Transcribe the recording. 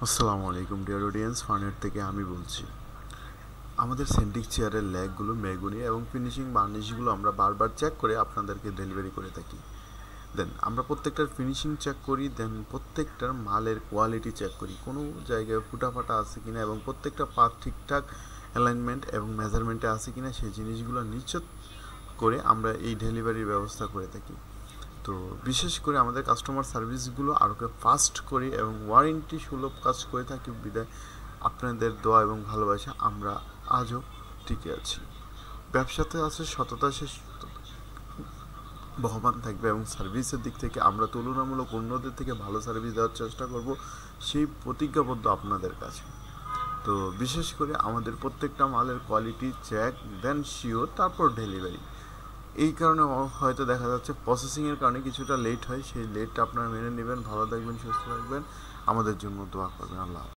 আসসালামু আলাইকুম dear audience, ফানেট থেকে আমি বলছি। আমাদের সেন্টিক চেয়ারের ল্যাগগুলো, মেগুনি এবং ফিনিশিং বার্নিশগুলো আমরা বারবার চেক করে আপনাদেরকে ডেলিভারি করে থাকি। দেন আমরা প্রত্যেকটার ফিনিশিং চেক করি, দেন প্রত্যেকটার মালের কোয়ালিটি চেক করি, কোনো জায়গায় ফুটাফাটা আছে কিনা এবং প্রত্যেকটা পাত ঠিকঠাক অ্যালাইনমেন্ট এবং মেজারমেন্টে আছে কিনা সেই জিনিসগুলো নিশ্চিত করে আমরা এই ডেলিভারির ব্যবস্থা করে থাকি। তো বিশেষ করে আমাদের কাস্টমার সার্ভিসগুলো আরও ফাস্ট করি এবং ওয়ারেন্টি সুলভ কাজ করে থাকি বিদায় আপনাদের দোয়া এবং ভালোবাসা আমরা আজও টিকে আছি। ব্যবসাতে আছে সততা, সে বহমান থাকবে এবং সার্ভিসের দিক থেকে আমরা তুলনামূলক অন্যদের থেকে ভালো সার্ভিস দেওয়ার চেষ্টা করব, সেই প্রতিজ্ঞাবদ্ধ আপনাদের কাছে। তো বিশেষ করে আমাদের প্রত্যেকটা মালের কোয়ালিটি চেক, দেন শিওর, তারপর ডেলিভারি। এই কারণে হয়তো দেখা যাচ্ছে প্রসেসিংয়ের কারণে কিছুটা লেট হয়, সেই লেটটা আপনারা মেনে নেবেন। ভালো থাকবেন, সুস্থ থাকবেন, আমাদের জন্য দোয়া করবেন। আল্লাহ হাফেজ।